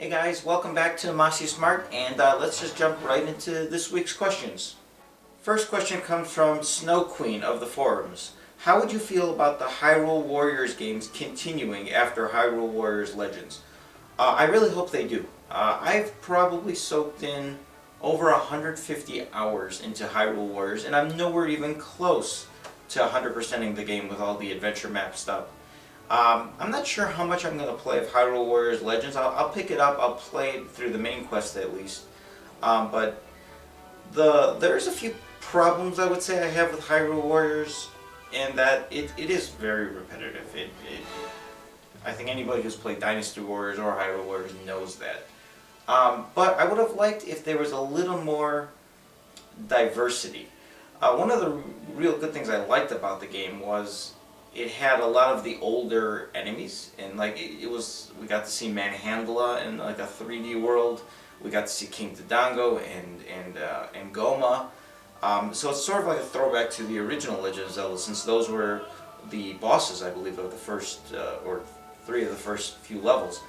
Hey guys, welcome back to Mart, and let's just jump right into this week's questions. First question comes from Snow Queen of the forums. How would you feel about the Hyrule Warriors games continuing after Hyrule Warriors Legends? I really hope they do. I've probably soaked in over 150 hours into Hyrule Warriors, and I'm nowhere even close to 100%ing the game with all the adventure map stuff. I'm not sure how much I'm going to play of Hyrule Warriors Legends. I'll pick it up, I'll play it through the main quest at least. But there's a few problems I would say I have with Hyrule Warriors, and that it is very repetitive. I think anybody who's played Dynasty Warriors or Hyrule Warriors knows that. But I would have liked if there was a little more diversity. One of the real good things I liked about the game was it had a lot of the older enemies, and like we got to see Manhandla in like a 3D world. We got to see King Dodongo and Goma. So it's sort of like a throwback to the original Legend of Zelda, since those were the bosses, I believe, of the first or three of the first few levels.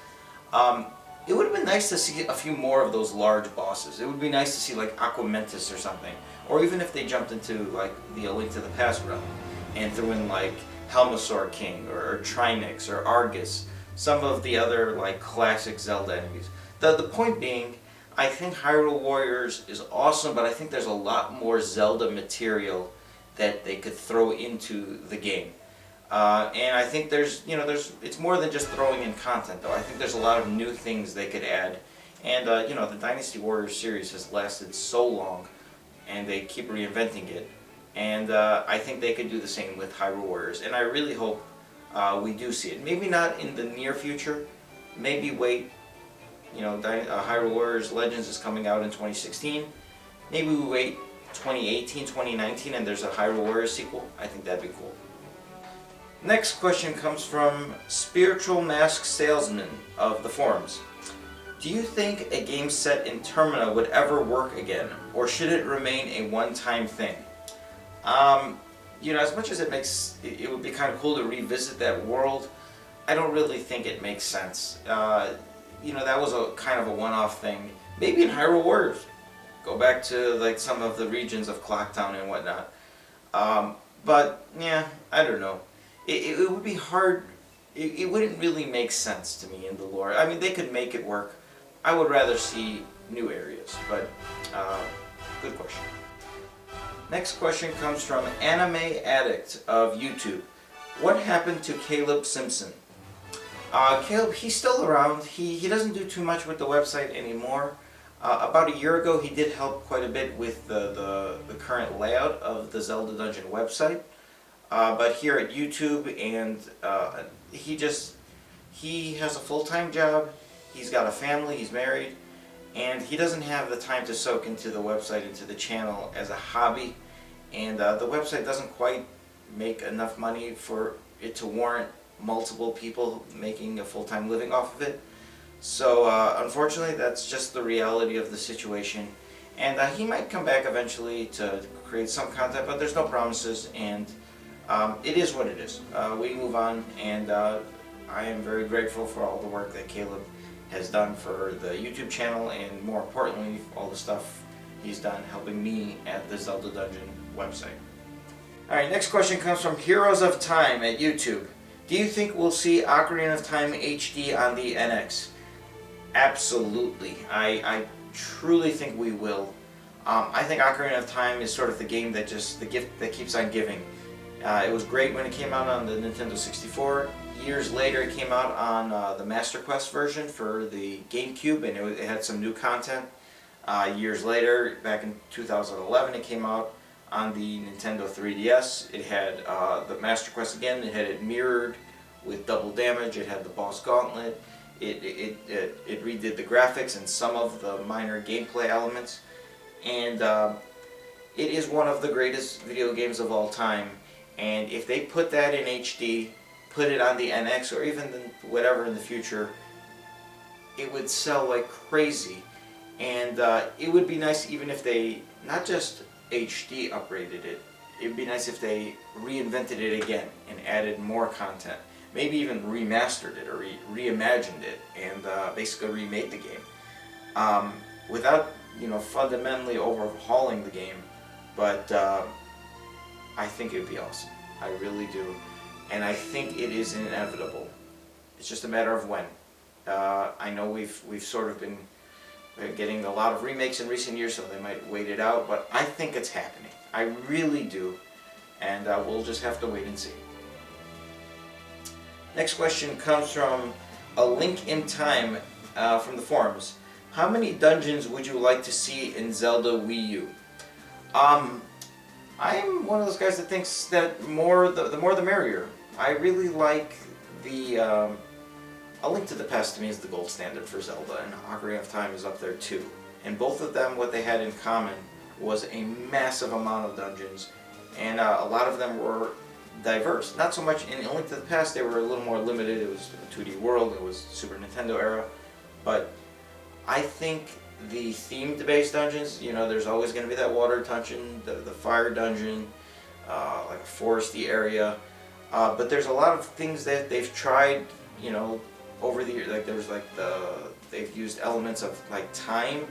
It would have been nice to see a few more of those large bosses. It would be nice to see like Aquamentus or something, or even if they jumped into like the A Link to the Past realm and threw in like Helmasaur King or Trinix or Argus, some of the other like classic Zelda enemies. The point being, I think Hyrule Warriors is awesome, but I think there's a lot more Zelda material that they could throw into the game. And I think it's more than just throwing in content though. I think there's a lot of new things they could add. And the Dynasty Warriors series has lasted so long, and they keep reinventing it. And I think they could do the same with Hyrule Warriors, and I really hope we do see it. Maybe not in the near future, maybe wait, Hyrule Warriors Legends is coming out in 2016, maybe we wait 2018, 2019 and there's a Hyrule Warriors sequel. I think that'd be cool. Next question comes from Spiritual Mask Salesman of the forums. Do you think a game set in Termina would ever work again, or should it remain a one-time thing? As much as it would be kind of cool to revisit that world, I don't really think it makes sense. That was a kind of a one-off thing. Maybe in Hyrule Warriors, go back to like some of the regions of Clocktown and whatnot. But yeah, I don't know. It would be hard. It wouldn't really make sense to me in the lore. I mean, they could make it work. I would rather see new areas, but good question. Next question comes from Anime Addict of YouTube. What happened to Caleb Simpson? Caleb, he's still around. He doesn't do too much with the website anymore. About a year ago, he did help quite a bit with the current layout of the Zelda Dungeon website. But here at YouTube, and he has a full-time job. He's got a family. He's married. And he doesn't have the time to soak into the website, into the channel as a hobby, and the website doesn't quite make enough money for it to warrant multiple people making a full-time living off of it. So unfortunately, that's just the reality of the situation, and he might come back eventually to create some content, but there's no promises, and it is what it is. We move on, and I am very grateful for all the work that Caleb has done for the YouTube channel, and more importantly, all the stuff he's done helping me at the Zelda Dungeon website. Alright, next question comes from Heroes of Time at YouTube. Do you think we'll see Ocarina of Time HD on the NX? Absolutely. I truly think we will. I think Ocarina of Time is sort of the game that the gift that keeps on giving. It was great when it came out on the Nintendo 64. Years later, it came out on the Master Quest version for the GameCube, and it had some new content. Years later, back in 2011, it came out on the Nintendo 3DS. It had the Master Quest again. It had it mirrored with double damage. It had the boss gauntlet. It redid the graphics and some of the minor gameplay elements. And it is one of the greatest video games of all time. And if they put that in HD, put it on the NX, or even whatever in the future, it would sell like crazy. And it would be nice even if they not just HD upgraded it. It would be nice if they reinvented it again and added more content. maybe even remastered it or reimagined it and basically remade the game without fundamentally overhauling the game. But I think it would be awesome. I really do, and I think it is inevitable. It's just a matter of when. I know we've sort of been getting a lot of remakes in recent years, so they might wait it out, but I think it's happening. I really do, and we'll just have to wait and see. Next question comes from A Link in Time from the forums. How many dungeons would you like to see in Zelda Wii U? I'm one of those guys that thinks that the more the merrier. I really like the A Link to the Past. To me is the gold standard for Zelda, and Ocarina of Time is up there too. And both of them, what they had in common was a massive amount of dungeons, and a lot of them were diverse. Not so much in A Link to the Past, they were a little more limited. It was a 2D world, it was Super Nintendo era, but I think the themed based dungeons, there's always going to be that water dungeon, the fire dungeon, like a foresty area, but there's a lot of things that they've tried, over the years. Like they've used elements of like time,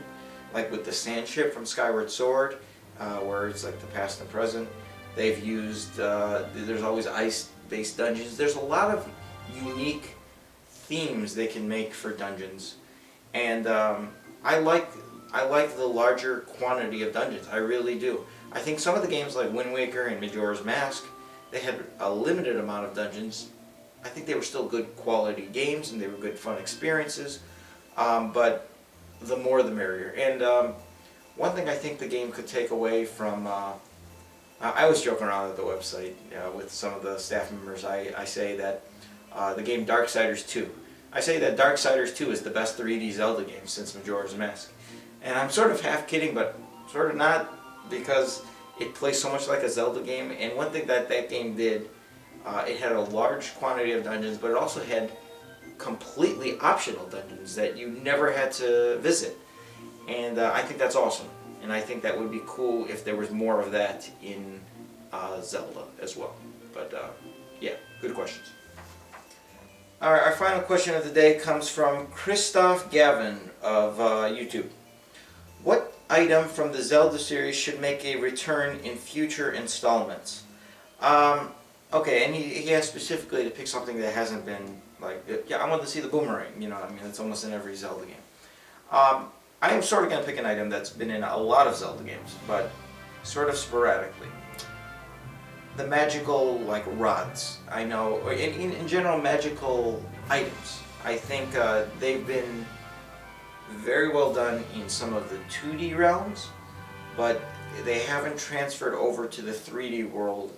like with the sand ship from Skyward Sword, where it's like the past and present. They've used, there's always ice-based dungeons. There's a lot of unique themes they can make for dungeons, and I like the larger quantity of dungeons. I really do. I think some of the games like Wind Waker and Majora's Mask, they had a limited amount of dungeons. I think they were still good quality games and they were good fun experiences, but the more the merrier. And one thing I think the game could take away from, I was joking around at the website with some of the staff members. I say that the game Darksiders 2. I say that Darksiders 2 is the best 3D Zelda game since Majora's Mask. And I'm sort of half kidding, but sort of not, because it plays so much like a Zelda game. And one thing that game did, it had a large quantity of dungeons, but it also had completely optional dungeons that you never had to visit. And I think that's awesome. And I think that would be cool if there was more of that in Zelda as well. But yeah, good questions. Alright, our final question of the day comes from Christoph Gavin of YouTube. What item from the Zelda series should make a return in future installments? Okay, and he asked specifically to pick something that hasn't been, like, yeah, I want to see the boomerang, it's almost in every Zelda game. I am sort of going to pick an item that's been in a lot of Zelda games, but sort of sporadically. The magical, like, rods. I know, in general, magical items. I think they've been very well done in some of the 2D realms, but they haven't transferred over to the 3D world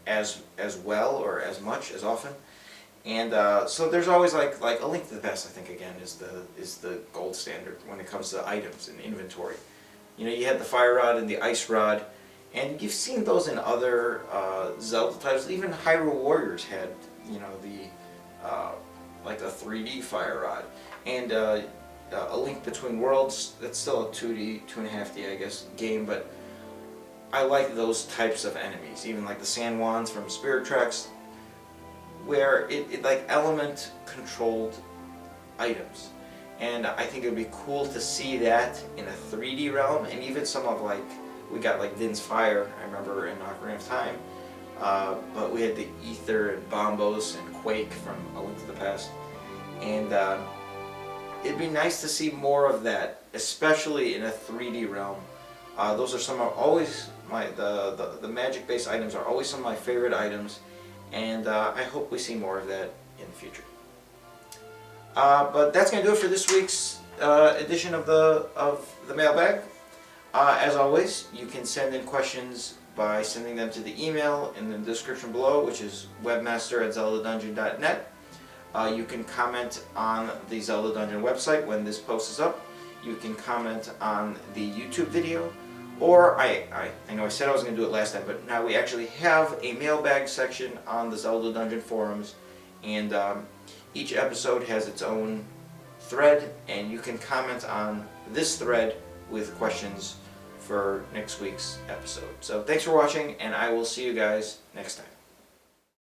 as well or as much as often. And so there's always like A Link to the Past. I think again is the gold standard when it comes to items and inventory. You had the fire rod and the ice rod, and you've seen those in other Zelda titles. Even Hyrule Warriors had the like a 3D fire rod, and A Link Between Worlds. That's still a 2D, 2.5D, I guess, game, but I like those types of enemies. Even like the Sand Wands from Spirit Tracks, where it like element controlled items. And I think it would be cool to see that in a 3D realm, and even some of we got like Din's Fire, I remember in Ocarina of Time, but we had the Ether and Bombos and Quake from A Link to the Past, and it'd be nice to see more of that, especially in a 3D realm. Those are some of always the magic based items are always some of my favorite items, and I hope we see more of that in the future. But that's going to do it for this week's edition of the mailbag. As always, you can send in questions by sending them to the email in the description below, which is webmaster@zeldadungeon.net. You can comment on the Zelda Dungeon website when this post is up. You can comment on the YouTube video, or I know I said I was going to do it last time, but now we actually have a mailbag section on the Zelda Dungeon forums, and each episode has its own thread, and you can comment on this thread with questions for next week's episode. So thanks for watching, and I will see you guys next time.